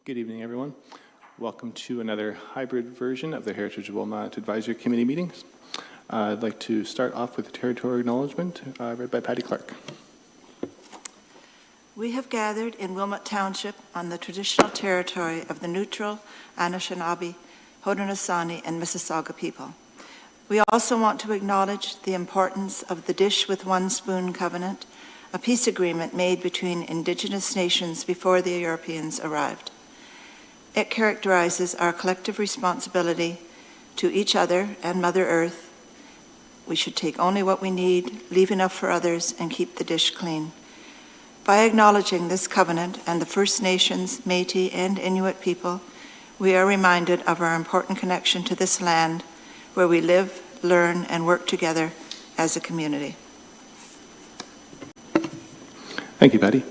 Good evening, everyone. Welcome to another hybrid version of the Heritage of Wilmot Advisory Committee meetings. I'd like to start off with the territory acknowledgement read by Patty Clark. We have gathered in Wilmot Township on the traditional territory of the neutral Anishinaabe, Haudenosaunee, and Mississauga people. We also want to acknowledge the importance of the Dish with One Spoon Covenant, a peace agreement made between Indigenous nations before the Europeans arrived. It characterizes our collective responsibility to each other and Mother Earth. We should take only what we need, leave enough for others, and keep the dish clean. By acknowledging this covenant and the First Nations, Métis, and Inuit people, we are reminded of our important connection to this land where we live, learn, and work together as a community. Thank you, Patty.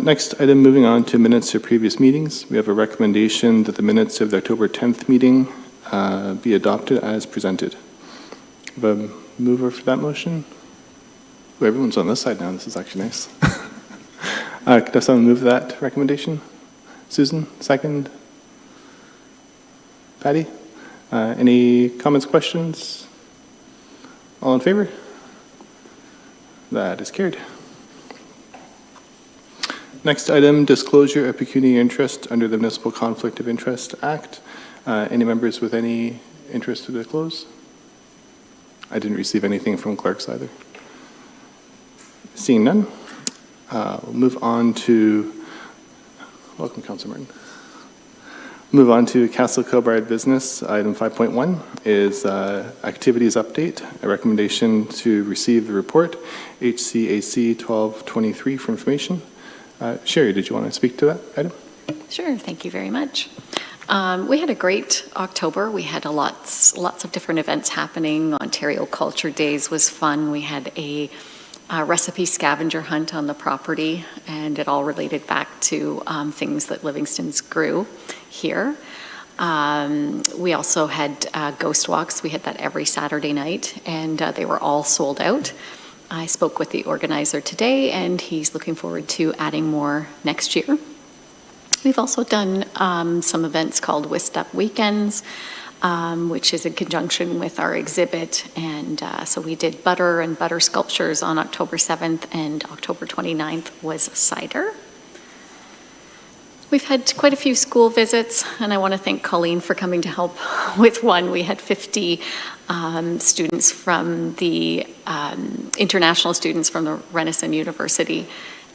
Next item, moving on to minutes of previous meetings. We have a recommendation that the minutes of the October 10th meeting be adopted as presented. Have a mover for that motion? Oh, everyone's on this side now. This is actually nice. Could someone move that recommendation? Susan, second. Patty? Any comments, questions? All in favor? That is carried. Next item, disclosure of pecuniary interest under the Municipal Conflict of Interest Act. Any members with any interest to disclose? I didn't receive anything from clerks either. Seeing none, we'll move on to, welcome Councillor Martin. Move on to Castle Kilbride business. Item 5.1 is activities update, a recommendation to receive the report, HCAC 1223 for information. Sherry, did you want to speak to that item? Sure, thank you very much. We had a great October. We had lots of different events happening. Ontario Culture Days was fun. We had a recipe scavenger hunt on the property, and it all related back to things that Livingston's grew here. We also had ghost walks. We had that every Saturday night, and they were all sold out. I spoke with the organizer today, and he's looking forward to adding more next year. We've also done some events called Whist Up Weekends, which is in conjunction with our exhibit. And so we did butter and butter sculptures on October 7th, and October 29th was cider. We've had quite a few school visits, and I want to thank Colleen for coming to help with one. We had 50 students from the international students from the Renison University,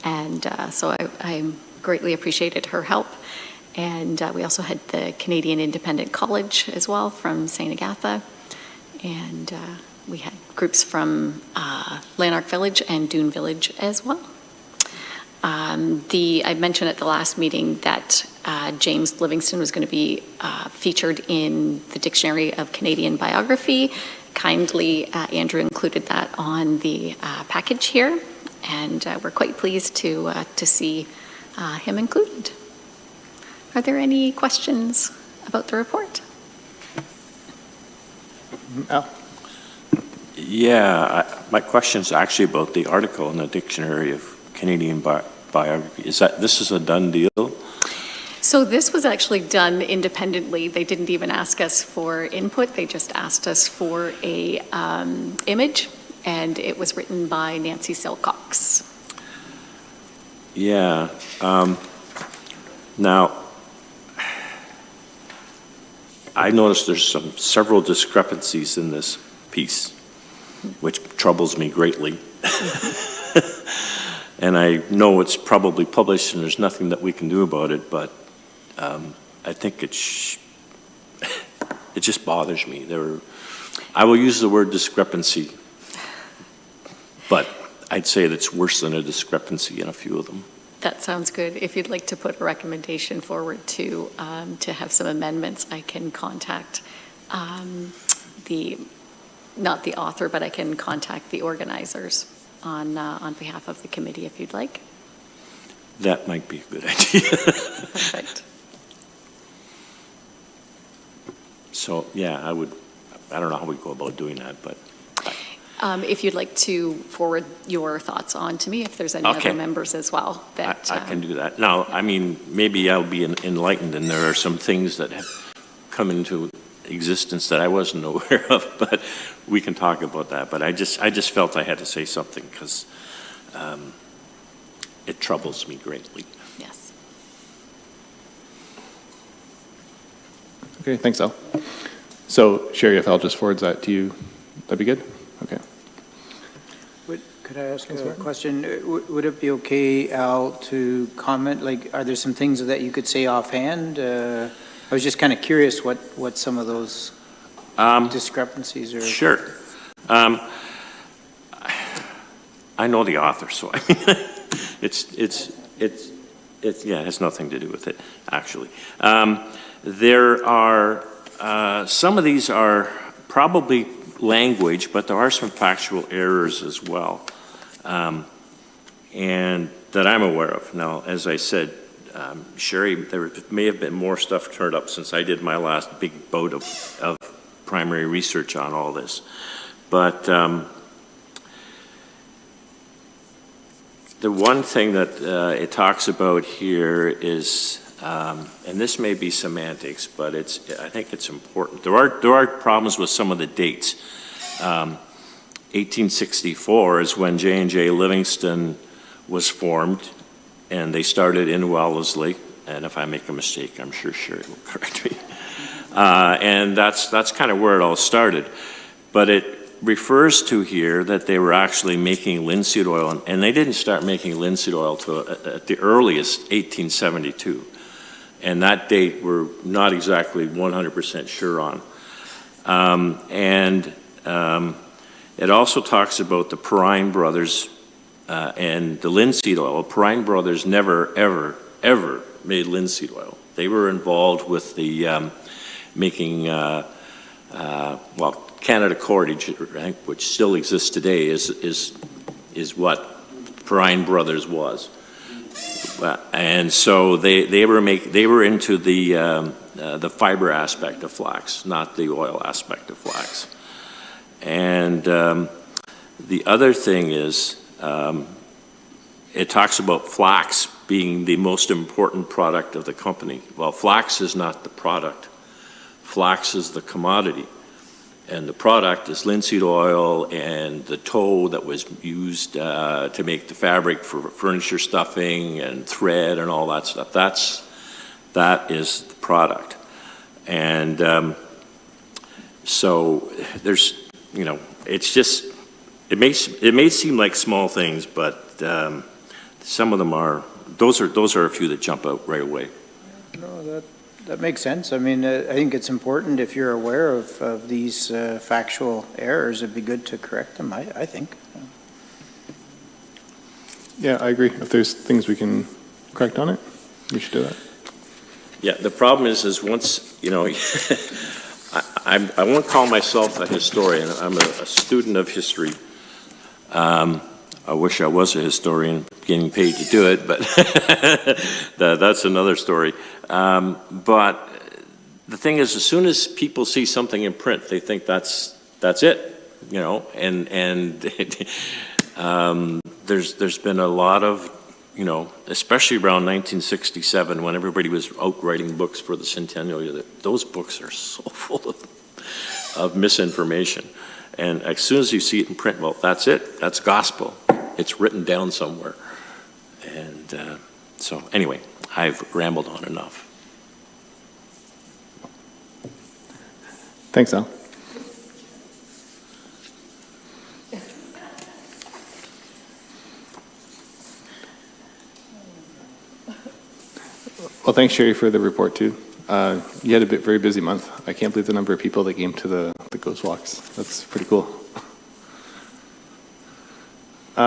and so I greatly appreciated her help. And we also had the Canadian Independent College as well from St. Agatha, and we had groups from Lanark Village and Dune Village as well. I mentioned at the last meeting that James Livingston was going to be featured in the Dictionary of Canadian Biography. Kindly, Andrew included that on the package here, and we're quite pleased to see him included. Are there any questions about the report? Al? Yeah, my question is actually about the article in the Dictionary of Canadian Biography. This is a done deal? So this was actually done independently. They didn't even ask us for input. They just asked us for a image, and it was written by Nancy Silcox. Yeah. Now, I noticed there's several discrepancies in this piece, which troubles me greatly. And I know it's probably published and there's nothing that we can do about it, but I think it just bothers me. I will use the word discrepancy, but I'd say that's worse than a discrepancy in a few of them. That sounds good. If you'd like to put a recommendation forward to have some amendments, I can contact not the author, but I can contact the organizers on behalf of the committee if you'd like. That might be a good idea. Perfect. So yeah, I don't know how we go about doing that, but If you'd like to forward your thoughts on to me, if there's any Okay. other members as well. That I can do that. Now, I mean, maybe I'll be enlightened, and there are some things that have come into existence that I wasn't aware of, but we can talk about that. But I just felt I had to say something because it troubles me greatly. Yes. Okay, thanks, Al. So, Sherry, if Al just forwards that to you, that'd be good? Okay. Could I ask a question? Would it be okay, Al, to comment, like, are there some things that you could say offhand? I was just kind of curious what some of those discrepancies are. Sure. I know the author, so I mean, it has nothing to do with it, actually. There are, some of these are probably language, but there are some factual errors as well, and that I'm aware of. Now, as I said, Sherry, there may have been more stuff turned up since I did my last big boat of primary research on all this. But the one thing that it talks about here is, and this may be semantics, but I think it's important. There are problems with some of the dates. 1864 is when J&J Livingston was formed, and they started in Wellesley. And if I make a mistake, I'm sure Sherry will correct me. And that's kind of where it all started. But it refers to here that they were actually making linseed oil, and they didn't start making linseed oil till at the earliest 1872. And that date we're not exactly 100% sure on. It also talks about the Perrine brothers and the linseed oil. Perrine brothers never, ever made linseed oil. They were involved with the making, Canada Cordage, which still exists today, is what Perrine brothers was. And so they were into the fiber aspect of flax, not the oil aspect of flax. And the other thing is, it talks about flax being the most important product of the company. Well, flax is not the product. Flax is the commodity. And the product is linseed oil and the tow that was used to make the fabric for furniture stuffing and thread and all that stuff. That is the product. And so there's, it's just, it may seem like small things, but some of them are, those are a few that jump out right away. No, that makes sense. I mean, I think it's important if you're aware of these factual errors, it'd be good to correct them, I think. Yeah, I agree. If there's things we can correct on it, we should do that. Yeah, the problem is once, I won't call myself a historian. I'm a student of history. I wish I was a historian, getting paid to do it, but that's another story. But the thing is, as soon as people see something in print, they think that's it, and there's been a lot of, especially around 1967 when everybody was out writing books for the centennial, those books are so full of misinformation. And as soon as you see it in print, well, that's it. That's gospel. It's written down somewhere. And so anyway, I've rambled on enough. Thanks, Al. Well, thanks, Sherry, for the report, too. You had a very busy month. I can't believe the number of people that came to the Ghost Walks. That's pretty cool.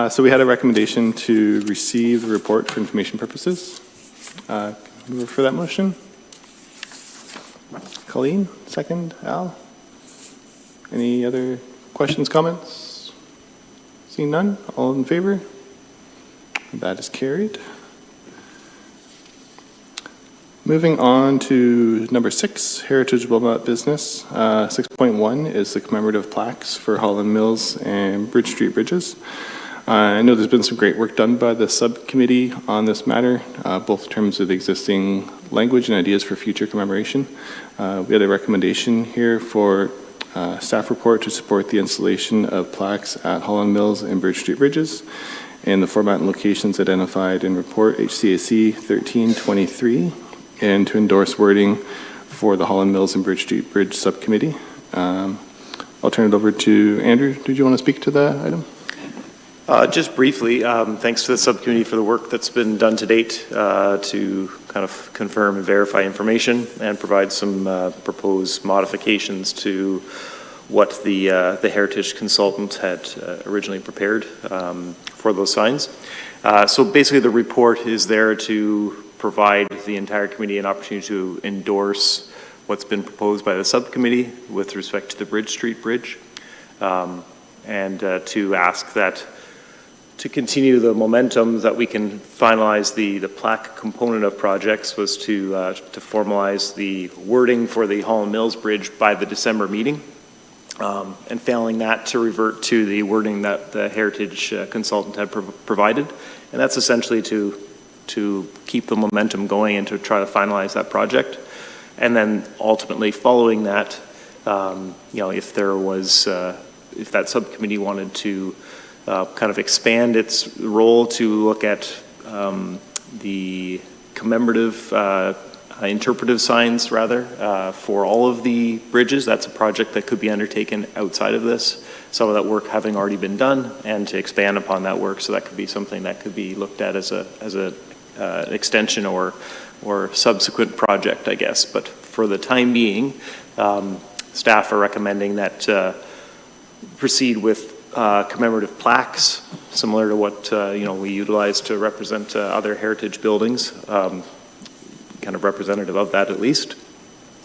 So we had a recommendation to receive the report for information purposes. Move for that motion. Colleen, second. Al? Any other questions, comments? Seeing none, all in favor? That is carried. Moving on to number 6, Heritage Wilmot Business. 6.1 is the commemorative plaques for Holland Mills and Bridge Street bridges. I know there's been some great work done by the subcommittee on this matter, both in terms of the existing language and ideas for future commemoration. We had a recommendation here for staff report to support the installation of plaques at Holland Mills and Bridge Street bridges in the format and locations identified in report HCAC 1323, and to endorse wording for the Holland Mills and Bridge Street Bridge Subcommittee. I'll turn it over to Andrew. Did you want to speak to that item? Just briefly, thanks to the subcommittee for the work that's been done to date to kind of confirm and verify information and provide some proposed modifications to what the heritage consultant had originally prepared for those signs. So basically the report is there to provide the entire committee an opportunity to endorse what's been proposed by the subcommittee with respect to the Bridge Street Bridge, and to ask that to continue the momentum that we can finalize the plaque component of projects was to formalize the wording for the Holland Mills Bridge by the December meeting, and failing that to revert to the wording that the heritage consultant had provided, and that's essentially to keep the momentum going and to try to finalize that project. And then ultimately following that, if there was, if that subcommittee wanted to kind of expand its role to look at the commemorative, interpretive signs rather, for all of the bridges, that's a project that could be undertaken outside of this. Some of that work having already been done, and to expand upon that work, so that could be something that could be looked at as a extension or subsequent project, I guess. But for the time being, staff are recommending that proceed with commemorative plaques, similar to what we utilize to represent other heritage buildings, kind of representative of that at least.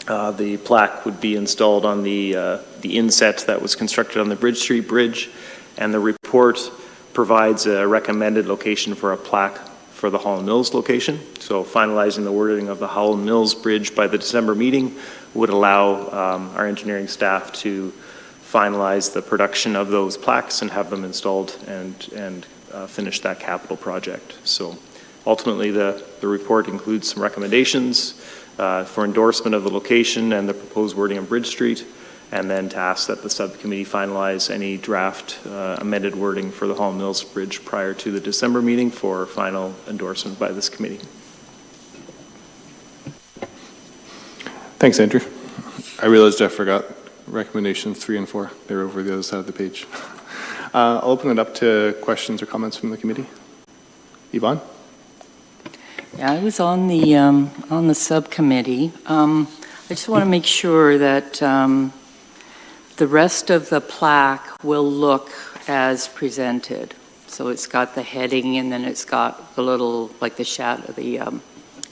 The plaque would be installed on the inset that was constructed on the Bridge Street Bridge, and the report provides a recommended location for a plaque for the Holland Mills location. So finalizing the wording of the Holland Mills Bridge by the December meeting would allow our engineering staff to finalize the production of those plaques and have them installed and finish that capital project. So ultimately the report includes some recommendations for endorsement of the location and the proposed wording on Bridge Street, and then to ask that the subcommittee finalize any draft amended wording for the Holland Mills Bridge prior to the December meeting for final endorsement by this committee. Thanks, Andrew. I realized Jeff forgot recommendations 3 and 4. They're over the other side of the page. I'll open it up to questions or comments from the committee. Yvonne? Yeah, I was on the subcommittee. I just want to make sure that the rest of the plaque will look as presented. So it's got the heading, and then it's got the little, like the shadow, the what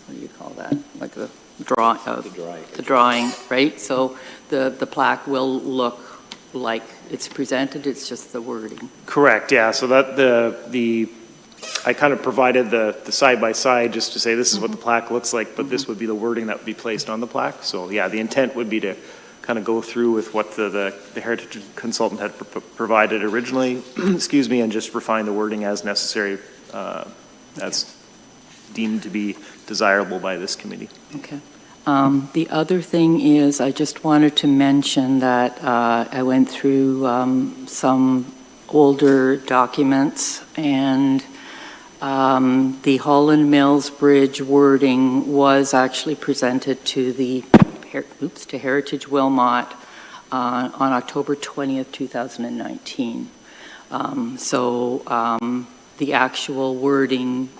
do you call that? Like the drawing, right? So the plaque will look like it's presented. It's just the wording. Correct. Yeah. So that I kind of provided the side by side just to say this is what the plaque looks like, but this would be the wording that would be placed on the plaque. So yeah, the intent would be to kind of go through with what the heritage consultant had provided originally, excuse me, and just refine the wording as necessary, as deemed to be desirable by this committee. Okay. The other thing is, I just wanted to mention that I went through some older documents, and the Holland Mills Bridge wording was actually presented to to Heritage Wilmot on October 20th, 2019. The actual wording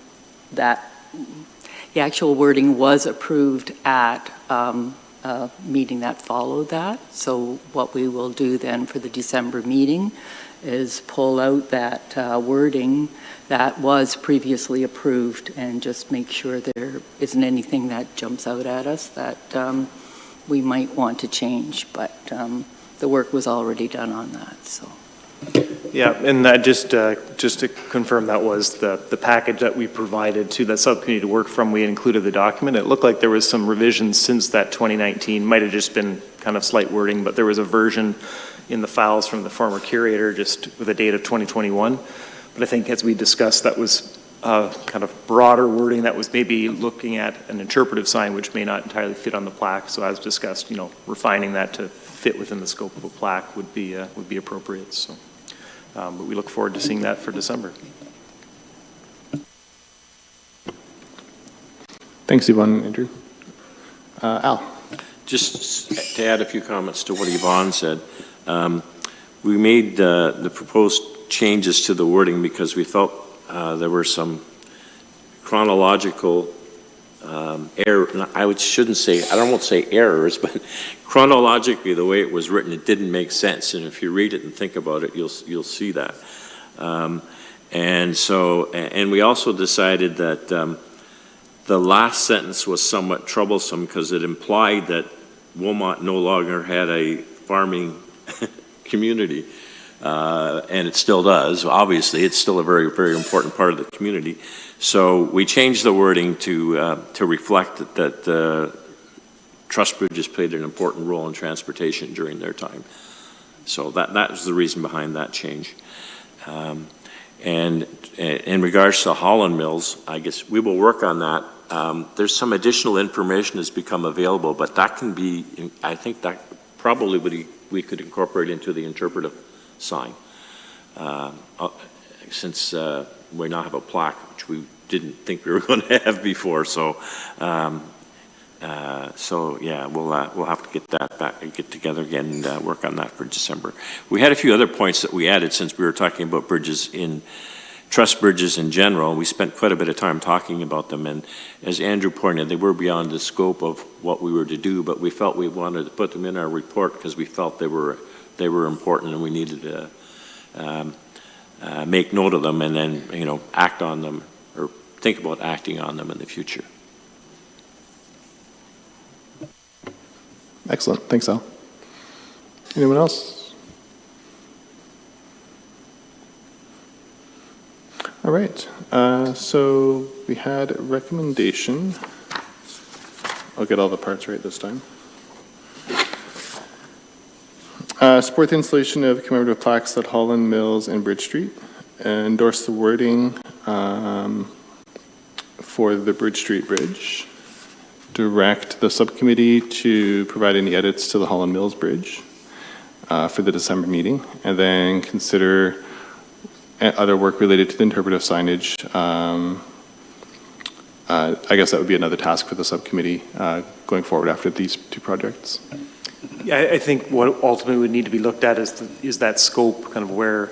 was approved at a meeting that followed that. So what we will do then for the December meeting is pull out that wording that was previously approved and just make sure there isn't anything that jumps out at us that we might want to change. But the work was already done on that. So Yeah, and that just to confirm, that was the package that we provided to the subcommittee to work from. We had included the document. It looked like there was some revisions since that 2019. Might have just been kind of slight wording, but there was a version in the files from the former curator just with a date of 2021. But I think as we discussed, that was kind of broader wording that was maybe looking at an interpretive sign which may not entirely fit on the plaque. So as discussed, refining that to fit within the scope of a plaque would be appropriate. So. But we look forward to seeing that for December. Thanks, Yvonne and Andrew. Al? Just to add a few comments to what Yvonne said, we made the proposed changes to the wording because we felt there were some chronological error. I won't say errors, but chronologically, the way it was written, it didn't make sense. And if you read it and think about it, you'll see that. And we also decided that the last sentence was somewhat troublesome because it implied that Wilmot no longer had a farming community, and it still does. Obviously, it's still a very, very important part of the community. So we changed the wording to reflect that truss bridges played an important role in transportation during their time. So that was the reason behind that change. And in regards to Holland Mills, I guess we will work on that. There's some additional information that's become available, but that can be, I think that probably we could incorporate into the interpretive sign. Since we now have a plaque, which we didn't think we were going to have before. So yeah, we'll have to get that back and get together again and work on that for December. We had a few other points that we added since we were talking about truss bridges in general. We spent quite a bit of time talking about them, and as Andrew pointed, they were beyond the scope of what we were to do, but we felt we wanted to put them in our report because we felt they were important and we needed to make note of them and then act on them or think about acting on them in the future. Excellent. Thanks, Al. Anyone else? All right. So we had a recommendation. I'll get all the parts right this time. Support the installation of commemorative plaques at Holland Mills and Bridge Street. Endorse the wording for the Bridge Street Bridge. Direct the subcommittee to provide any edits to the Holland Mills Bridge for the December meeting, and then consider other work related to the interpretive signage. I guess that would be another task for the subcommittee going forward after these two projects. Yeah, I think what ultimately would need to be looked at is that scope, kind of where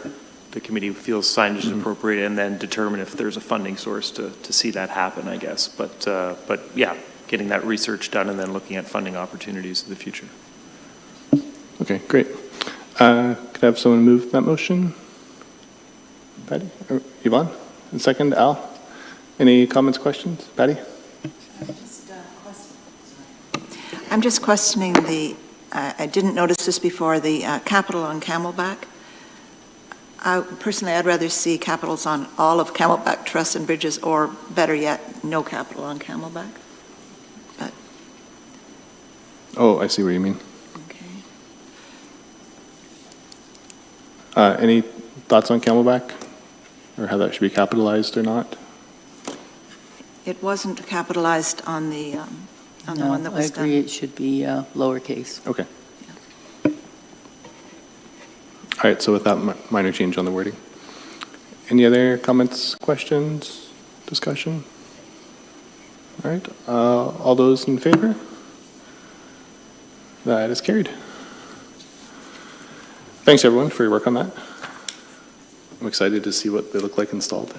the committee feels signage is appropriate, and then determine if there's a funding source to see that happen, I guess. But yeah, getting that research done and then looking at funding opportunities in the future. Okay, great. Could I have someone move that motion? Patty? Or Yvonne? And second, Al? Any comments, questions? Patty? I'm just questioning I didn't notice this before, the capital on Camelback. Personally, I'd rather see capitals on all of Camelback Truss and Bridges, or better yet, no capital on Camelback. But Oh, I see what you mean. okay. Any thoughts on Camelback? Or how that should be capitalized or not? It wasn't capitalized on the one that was done. I agree, it should be lowercase. Okay. All right, so with that minor change on the wording. Any other comments, questions, discussion? All right, all those in favor? That is carried. Thanks, everyone, for your work on that. I'm excited to see what they look like installed.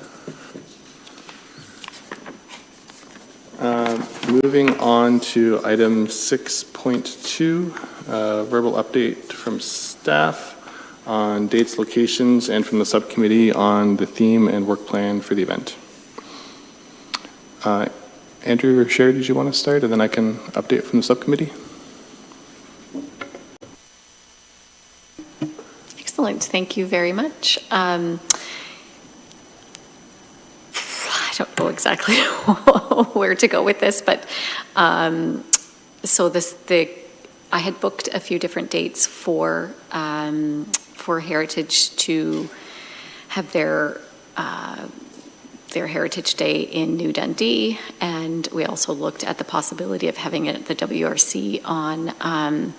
Moving on to item 6.2, verbal update from staff on dates, locations, and from the subcommittee on the theme and work plan for the event. Andrew or Sherry, did you want to start, and then I can update from the subcommittee? Excellent. Thank you very much. I don't know exactly where to go with this, but so I had booked a few different dates for Heritage to have their Heritage Day in New Dundee, and we also looked at the possibility of having it at the WRC on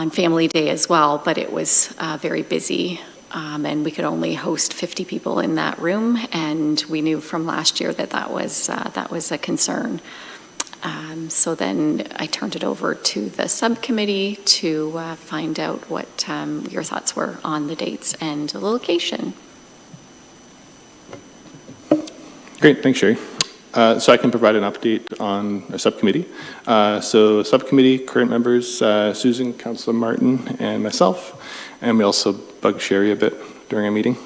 Family Day as well, but it was very busy, and we could only host 50 people in that room, and we knew from last year that was a concern. So then I turned it over to the subcommittee to find out what your thoughts were on the dates and the location. Great, thanks, Sherry. So I can provide an update on our subcommittee. So subcommittee, current members, Susan, Councillor Martin, and myself, and we also bugged Sherry a bit during a meeting.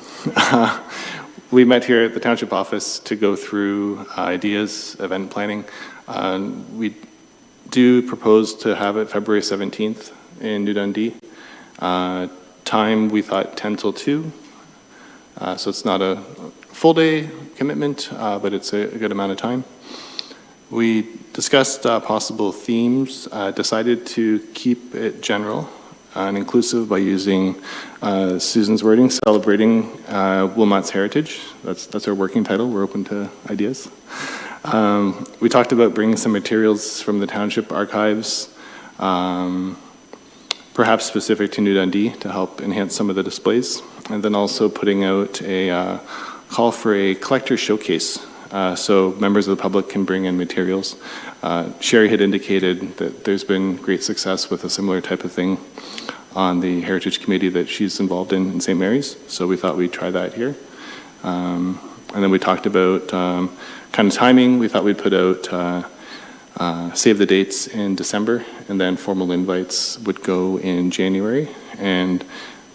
We met here at the Township office to go through ideas, event planning. We do propose to have it February 17th in New Dundee. Time, we thought 10 till 2. So it's not a full day commitment, but it's a good amount of time. We discussed possible themes, decided to keep it general and inclusive by using Susan's wording, celebrating Wilmot's heritage. That's our working title. We're open to ideas. We talked about bringing some materials from the township archives, perhaps specific to New Dundee to help enhance some of the displays, and then also putting out a call for a collector showcase so members of the public can bring in materials. Sherry had indicated that there's been great success with a similar type of thing on the Heritage Committee that she's involved in St. Mary's, so we thought we'd try that here. And then we talked about kind of timing. We thought we'd put out save the dates in December, and then formal invites would go in January. And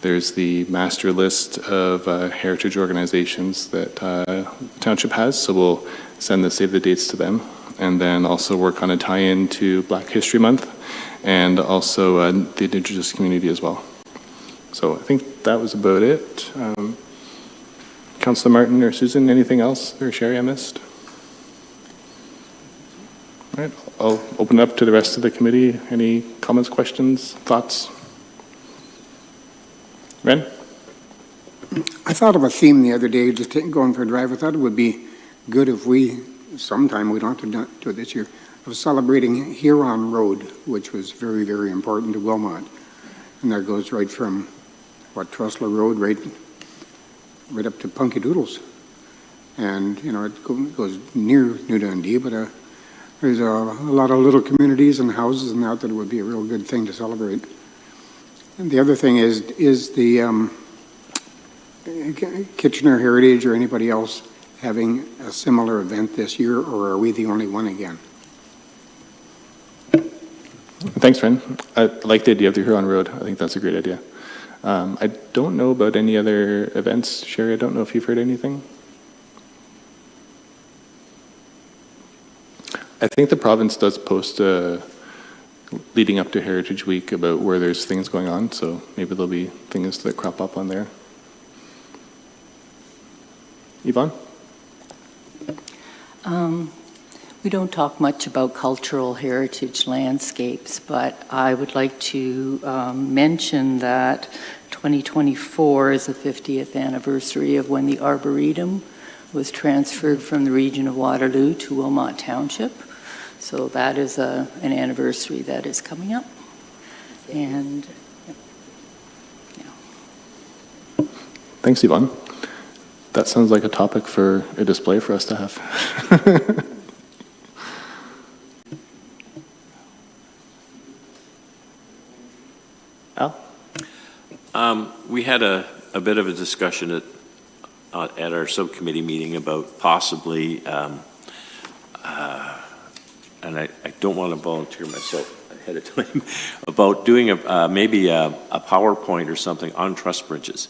there's the master list of heritage organizations that the township has, so we'll send the save the dates to them, and then also work on a tie-in to Black History Month, and also the Indigenous community as well. So I think that was about it. Councillor Martin or Susan, anything else, or Sherry I missed? All right, I'll open it up to the rest of the committee. Any comments, questions, thoughts? Ren? I thought of a theme the other day, just going for a drive. I thought it would be good if we, sometime, we don't have to do it this year, of celebrating Huron Road, which was very, very important to Wilmot. And that goes right from, Trussler Road, right up to Punky Doodles. And, it goes near New Dundee, but there's a lot of little communities and houses and that it would be a real good thing to celebrate. And the other thing is the Kitchener Heritage or anybody else having a similar event this year, or are we the only one again? Thanks, Ren. I like the idea of the Huron Road. I think that's a great idea. I don't know about any other events. Sherry, I don't know if you've heard anything. I think the province does post leading up to Heritage Week about where there's things going on, so maybe there'll be things that crop up on there. Yvonne? We don't talk much about cultural heritage landscapes, but I would like to mention that 2024 is the 50th anniversary of when the Arboretum was transferred from the region of Waterloo to Wilmot Township. So that is an anniversary that is coming up. And yeah. Thanks, Yvonne. That sounds like a topic for a display for us to have. Al? We had a bit of a discussion at our subcommittee meeting about possibly, and I don't want to volunteer myself ahead of time, about doing maybe a PowerPoint or something on truss bridges.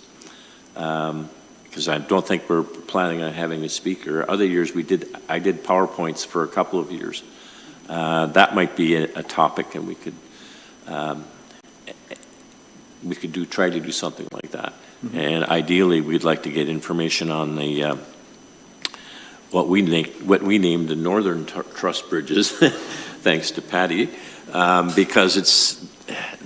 Because I don't think we're planning on having a speaker. Other years I did PowerPoints for a couple of years. That might be a topic, and we could, we could try to do something like that. And ideally, we'd like to get information on the, what we named the Northern Truss Bridges, thanks to Patty, because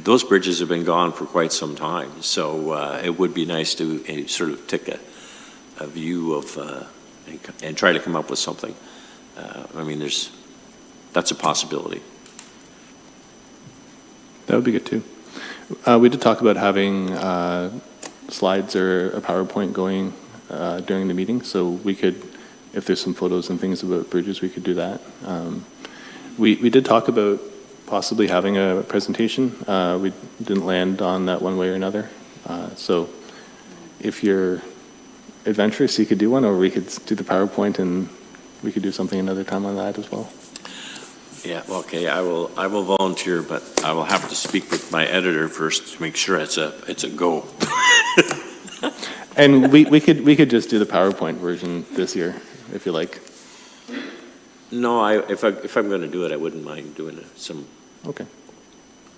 those bridges have been gone for quite some time. So it would be nice to sort of take a view of, and try to come up with something. I mean, that's a possibility. That would be good too. We did talk about having slides or a PowerPoint going during the meeting, so we could, if there's some photos and things about bridges, we could do that. We did talk about possibly having a presentation. We didn't land on that one way or another. So if you're adventurous, you could do one, or we could do the PowerPoint and we could do something another time on that as well. Yeah, okay, I will volunteer, but I will have to speak with my editor first to make sure it's a go. And we could just do the PowerPoint version this year, if you like. No, if I'm going to do it, I wouldn't mind doing some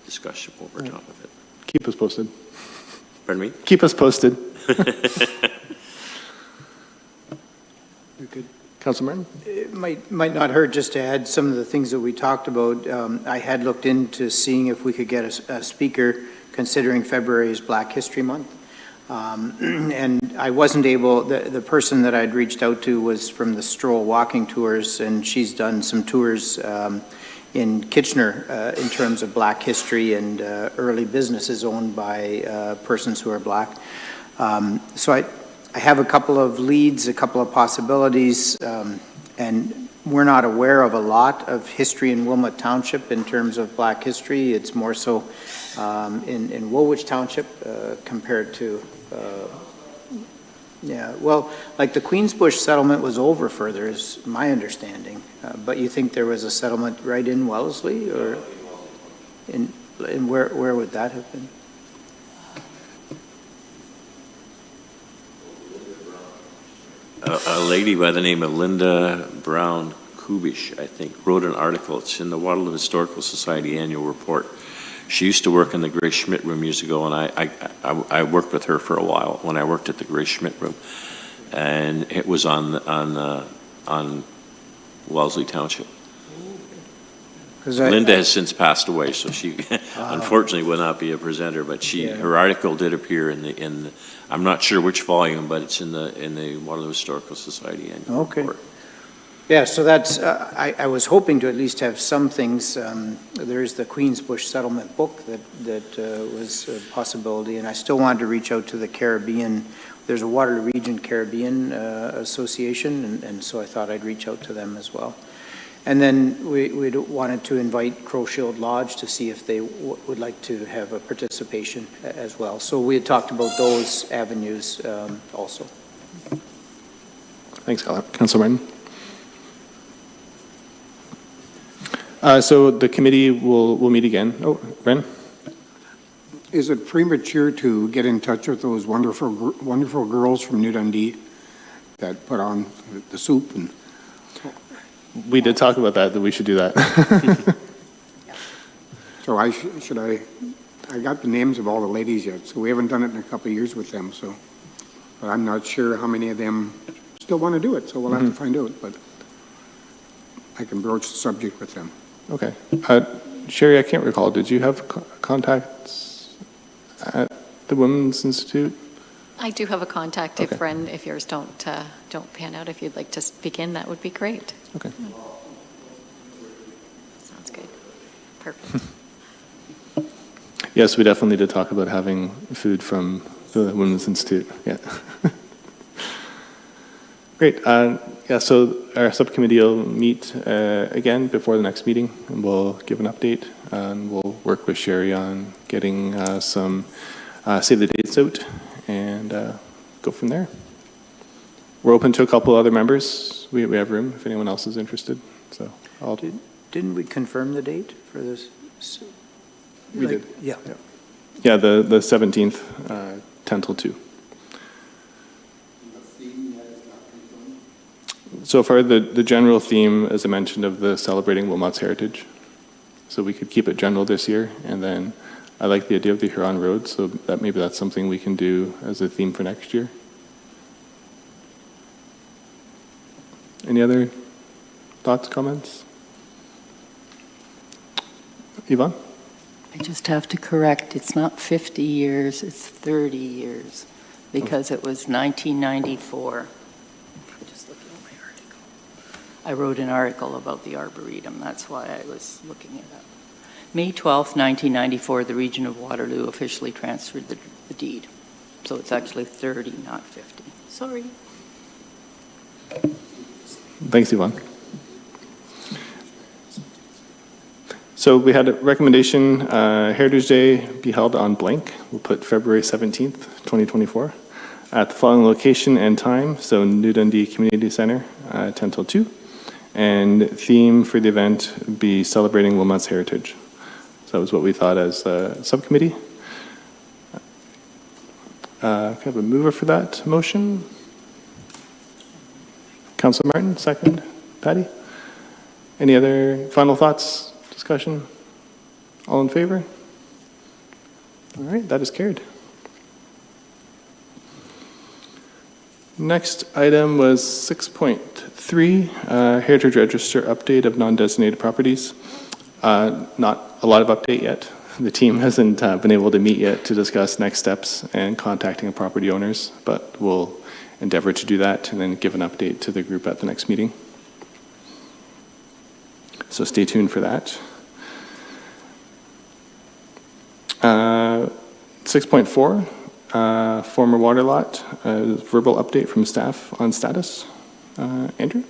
discussion over top of it. Keep us posted. Pardon me? Keep us posted. We could. Councilor Martin? It might not hurt just to add some of the things that we talked about. I had looked into seeing if we could get a speaker considering February is Black History Month. And I wasn't able, the person that I'd reached out to was from the Stroll Walking Tours, and she's done some tours in Kitchener in terms of Black history and early businesses owned by persons who are Black. So I have a couple of leads, a couple of possibilities, and we're not aware of a lot of history in Wilmot Township in terms of Black history. It's more so in Woolwich Township compared to, well, like the Queensbush settlement was over further, is my understanding. But you think there was a settlement right in Wellesley, or and where would that have been? A lady by the name of Linda Brown Kubish, I think, wrote an article. It's in the Waterloo Historical Society annual report. She used to work in the Grace Schmidt Room years ago, and I worked with her for a while when I worked at the Grace Schmidt Room, and it was on Wellesley Township. Linda has since passed away, so she unfortunately will not be a presenter. But her article did appear in the I'm not sure which volume, but it's in the Waterloo Historical Society annual report. Yeah, so that's I was hoping to at least have some things. There's the Queensbush Settlement book that was a possibility, and I still wanted to reach out to the Caribbean. There's a Waterloo Region Caribbean Association, and so I thought I'd reach out to them as well. And then we wanted to invite Crowshield Lodge to see if they would like to have a participation as well. So we had talked about those avenues also. Thanks, Councilor Martin. So the committee will meet again. Oh, Ren? Is it premature to get in touch with those wonderful girls from New Dundee that put on the soup? And we did talk about that we should do that. So I got the names of all the ladies yet, so we haven't done it in a couple of years with them, so, but I'm not sure how many of them still want to do it, so we'll have to find out, but I can broach the subject with them. Okay. Sherry, I can't recall, did you have contacts at the Women's Institute? I do have a contact. If yours don't pan out, if you'd like to speak in, that would be great. Okay. Sounds good. Perfect. Yes, we definitely did talk about having food from the Women's Institute. Yeah. Great. Yeah, so our subcommittee will meet again before the next meeting, and we'll give an update, and we'll work with Sherry on getting some save the dates out, and go from there. We're open to a couple other members. We have room if anyone else is interested. So Didn't we confirm the date for this? We did. Yeah. Yeah, the 17th, 10 till 2. So far, the general theme, as I mentioned, of the celebrating Wilmot's heritage. So we could keep it general this year, and then I like the idea of the Huron Road, so that maybe that's something we can do as a theme for next year. Any other thoughts, comments? Yvonne? I just have to correct, it's not 50 years, it's 30 years, because it was 1994. I'm just looking at my article. I wrote an article about the Arboretum, that's why I was looking it up. May 12th, 1994, the region of Waterloo officially transferred the deed. So it's actually 30, not 50. Sorry. Thanks, Yvonne. So we had a recommendation, Heritage Day be held on blank. We'll put February 17th, 2024, at the following location and time. So New Dundee Community Center, 10 till 2. And theme for the event be celebrating Wilmot's heritage. So that was what we thought as a subcommittee. Can I have a mover for that motion? Councilor Martin, second. Patty? Any other final thoughts, discussion? All in favor? All right, that is carried. Next item was 6.3, Heritage Register update of non-designated properties. Not a lot of update yet. The team hasn't been able to meet yet to discuss next steps and contacting property owners, but we'll endeavor to do that and then give an update to the group at the next meeting. So stay tuned for that. 6.4, former water lot, verbal update from staff on status. Andrew?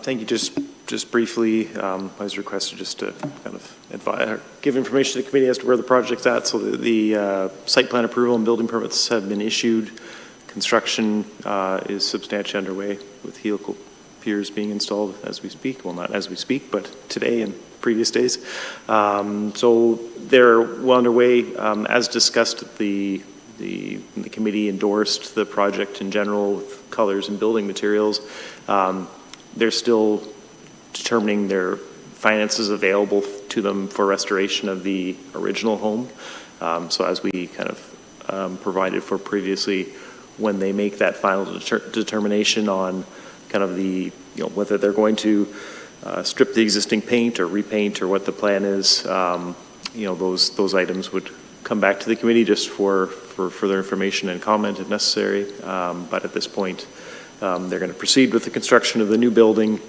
Thank you. Just briefly, I was requested just to kind of advise, or give information to the committee as to where the project's at. So the site plan approval and building permits have been issued. Construction is substantially underway with helical piers being installed as we speak. Well, not as we speak, but today and previous days. So they're well underway. As discussed, the committee endorsed the project in general with colors and building materials. They're still determining their finances available to them for restoration of the original home. So as we kind of provided for previously, when they make that final determination on kind of the, whether they're going to strip the existing paint or repaint or what the plan is, those items would come back to the committee just for further information and comment if necessary. But at this point, they're going to proceed with the construction of the new building,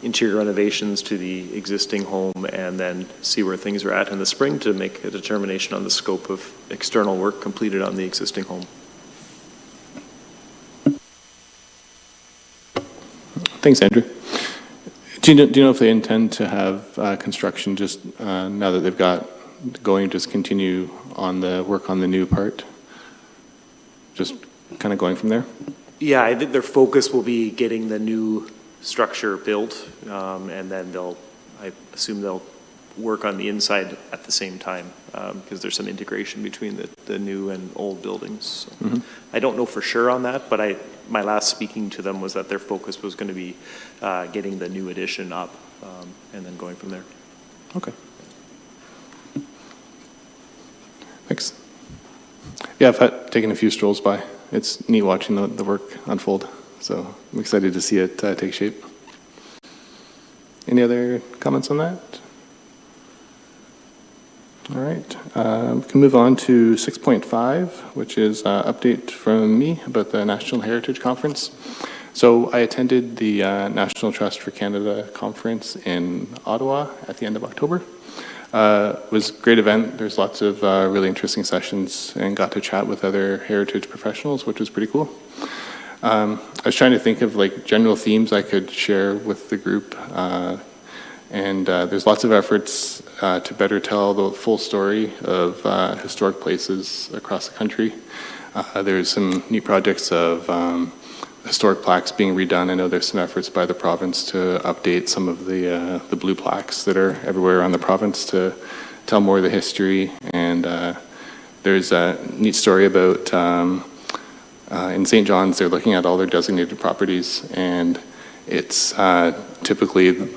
interior renovations to the existing home, and then see where things are at in the spring to make a determination on the scope of external work completed on the existing home. Thanks, Andrew. Do you know if they intend to have construction just now that they've got going, just continue on the work on the new part? Just kind of going from there? Yeah, I think their focus will be getting the new structure built, and then I assume they'll work on the inside at the same time, because there's some integration between the new and old buildings. So I don't know for sure on that, but my last speaking to them was that their focus was going to be getting the new addition up, and then going from there. Okay. Thanks. Yeah, I've taken a few strolls by. It's neat watching the work unfold, so I'm excited to see it take shape. Any other comments on that? All right, we can move on to 6.5, which is update from me about the National Heritage Conference. So I attended the National Trust for Canada conference in Ottawa at the end of October. It was a great event. There's lots of really interesting sessions, and got to chat with other heritage professionals, which was pretty cool. I was trying to think of like general themes I could share with the group. And there's lots of efforts to better tell the full story of historic places across the country. There's some neat projects of historic plaques being redone. I know there's some efforts by the province to update some of the blue plaques that are everywhere around the province to tell more of the history. And there's a neat story about in St. John's, they're looking at all their designated properties, and it's typically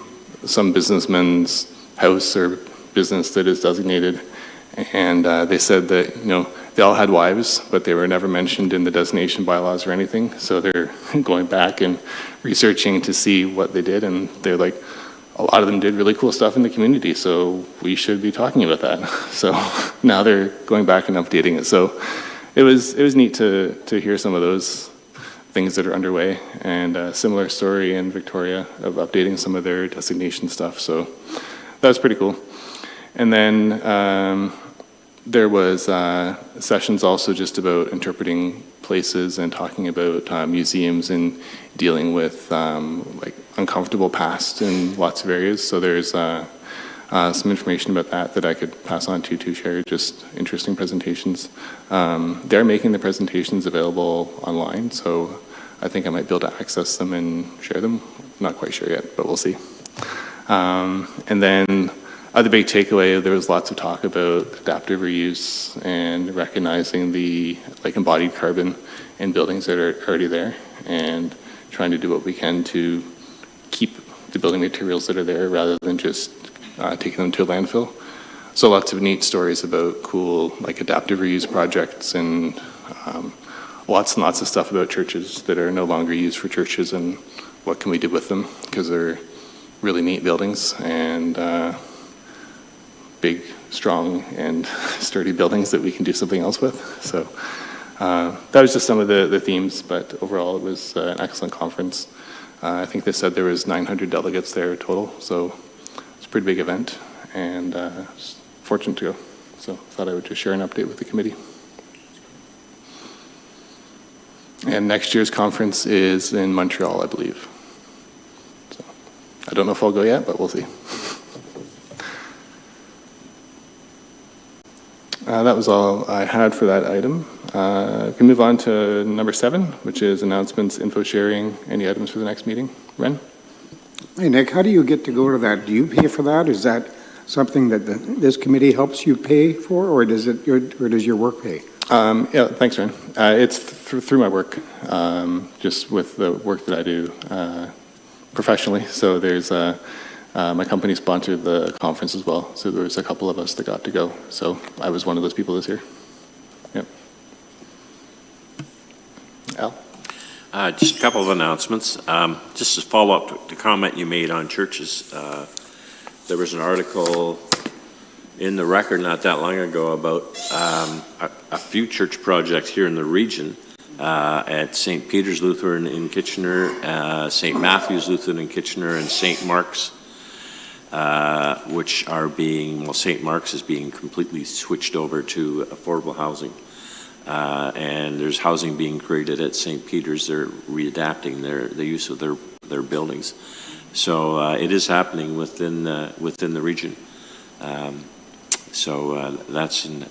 some businessman's house or business that is designated. And they said that, they all had wives, but they were never mentioned in the designation bylaws or anything. So they're going back and researching to see what they did, and they're like, a lot of them did really cool stuff in the community, so we should be talking about that. So now they're going back and updating it. So it was neat to hear some of those things that are underway, and a similar story in Victoria of updating some of their designation stuff. So that was pretty cool. And then there was sessions also just about interpreting places and talking about museums and dealing with like uncomfortable past in lots of areas. So there's some information about that I could pass on to share, just interesting presentations. They're making the presentations available online, so I think I might be able to access them and share them. Not quite sure yet, but we'll see. And then other big takeaway, there was lots of talk about adaptive reuse and recognizing the embodied carbon in buildings that are already there, and trying to do what we can to keep the building materials that are there rather than just taking them to a landfill. So lots of neat stories about cool adaptive reuse projects, and lots and lots of stuff about churches that are no longer used for churches and what can we do with them, because they're really neat buildings and big, strong, and sturdy buildings that we can do something else with. So that was just some of the themes, but overall it was an excellent conference. I think they said there was 900 delegates there total, so it's a pretty big event, and fortunate to go. So I thought I would just share an update with the committee. And next year's conference is in Montreal, I believe. So I don't know if I'll go yet, but we'll see. That was all I had for that item. We can move on to number 7, which is announcements, info sharing, any items for the next meeting. Ren? Hey, Nick, how do you get to go to that? Do you pay for that? Is that something that this committee helps you pay for, or does your work pay? Yeah, thanks, Ren. It's through my work, just with the work that I do professionally. So there's my company sponsored the conference as well, so there was a couple of us that got to go. So I was one of those people this year. Yep. Al? Just a couple of announcements. Just to follow up to the comment you made on churches, there was an article in the Record not that long ago about a few church projects here in the region at St. Peter's Lutheran in Kitchener, St. Matthew's Lutheran in Kitchener, and St. Mark's, which are being, St. Mark's is being completely switched over to affordable housing. And there's housing being created at St. Peter's. They're readapting the use of their buildings. So it is happening within the region. So that's an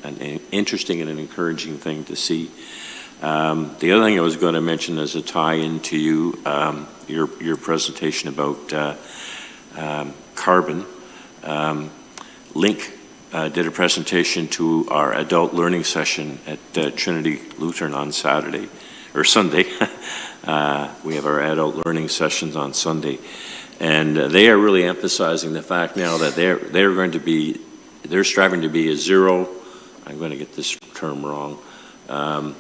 interesting and an encouraging thing to see. The other thing I was going to mention as a tie-in to your presentation about carbon. Link did a presentation to our adult learning session at Trinity Lutheran on Saturday, or Sunday. We have our adult learning sessions on Sunday. And they are really emphasizing the fact now that they're striving to be a zero, I'm going to get this term wrong, and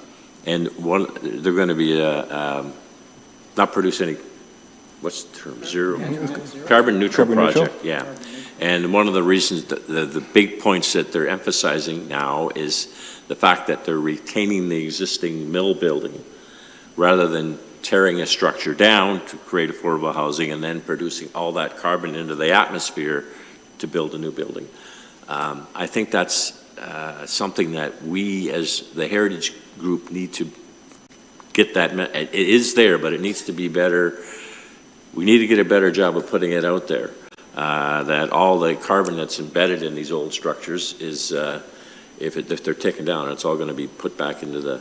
they're going to be not produce any, what's the term, zero? Carbon neutral project, yeah. And one of the reasons, the big points that they're emphasizing now is the fact that they're retaining the existing mill building rather than tearing a structure down to create affordable housing and then producing all that carbon into the atmosphere to build a new building. I think that's something that we as the Heritage Group need to get that. It is there, but it needs to be better. We need to get a better job of putting it out there. That all the carbon that's embedded in these old structures is, if they're taken down, it's all going to be put back into the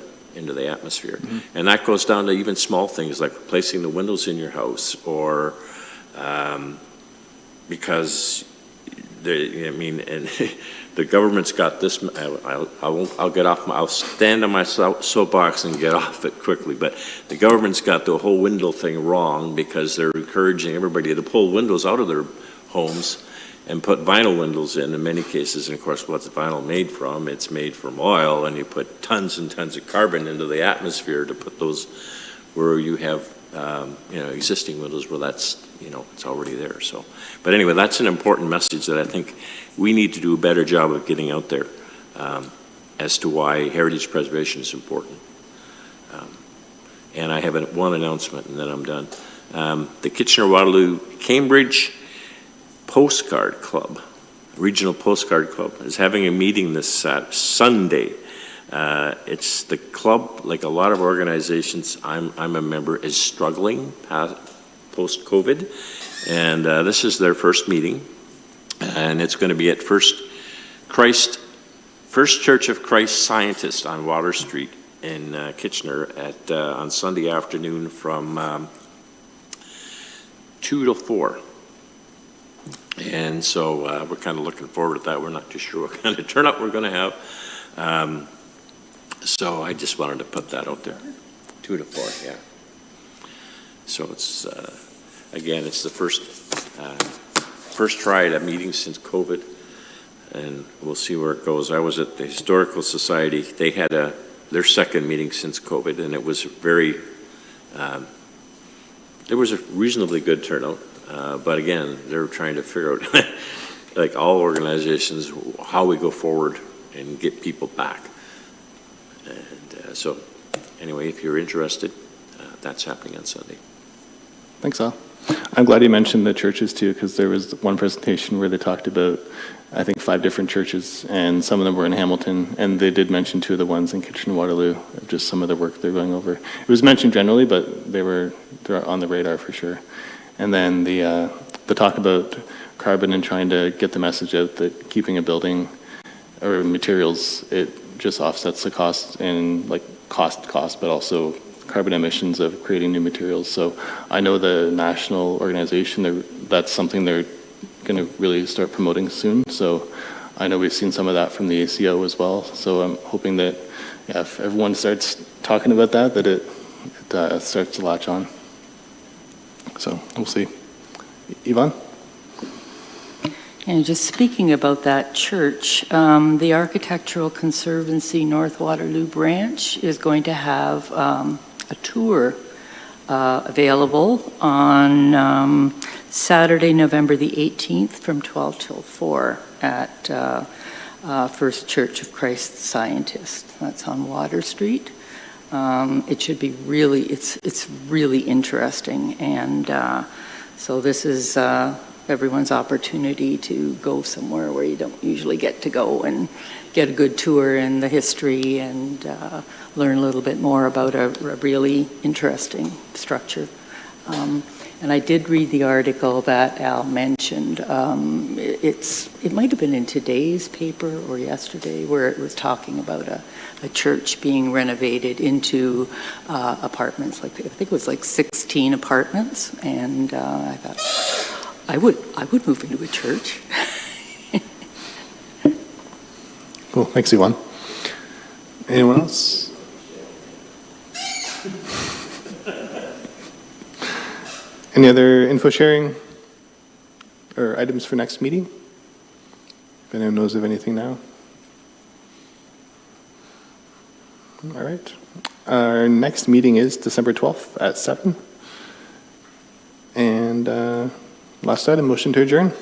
atmosphere. Mm-hmm. And that goes down to even small things like replacing the windows in your house, or because and the government's got this. I'll get off. I'll stand on my soapbox and get off it quickly. But the government's got the whole window thing wrong because they're encouraging everybody to pull windows out of their homes and put vinyl windows in many cases. And of course, what's vinyl made from? It's made from oil, and you put tons and tons of carbon into the atmosphere to put those where you have existing windows where that's, it's already there. So, but anyway, that's an important message that I think we need to do a better job of getting out there as to why heritage preservation is important. And I have one announcement, and then I'm done. The Kitchener-Waterloo Cambridge Postcard Club, Regional Postcard Club, is having a meeting this Sunday. It's the club, like a lot of organizations I'm a member, is struggling post-COVID, and this is their first meeting, and it's going to be at First Church of Christ Scientist on Water Street in Kitchener on Sunday afternoon from 2 to 4. And so we're kind of looking forward to that. We're not too sure what kind of turnout we're going to have. So I just wanted to put that out there. 2 to 4, yeah. So it's, again, it's the first try at a meeting since COVID, and we'll see where it goes. I was at the Historical Society. They had their second meeting since COVID, and it was there was a reasonably good turnout. But again, they're trying to figure out, like all organizations, how we go forward and get people back. And so, anyway, if you're interested, that's happening on Sunday. Thanks, Al. I'm glad you mentioned the churches too, because there was one presentation where they talked about, I think, 5 different churches, and some of them were in Hamilton, and they did mention 2 of the ones in Kitchener-Waterloo, just some of the work they're going over. It was mentioned generally, but they're on the radar for sure. And then the talk about carbon and trying to get the message out that keeping a building or materials, it just offsets the cost and like cost, but also carbon emissions of creating new materials. So I know the national organization, that's something they're going to really start promoting soon. So I know we've seen some of that from the ACO as well. So I'm hoping that if everyone starts talking about that it starts to latch on. So we'll see. Yvonne? And just speaking about that church, the Architectural Conservancy North Waterloo branch is going to have a tour available on Saturday, November the 18th from 12 till 4 at First Church of Christ Scientist. That's on Water Street. It should be really, it's really interesting, and so this is everyone's opportunity to go somewhere where you don't usually get to go and get a good tour in the history and learn a little bit more about a really interesting structure. And I did read the article that Al mentioned. It might have been in today's paper or yesterday, where it was talking about a church being renovated into apartments. Like, I think it was like 16 apartments, and I thought I would move into a church. Cool. Thanks, Yvonne. Anyone else? Any other info sharing or items for next meeting? If anyone knows of anything now. All right. Our next meeting is December 12th at 7. And last item, motion to adjourn.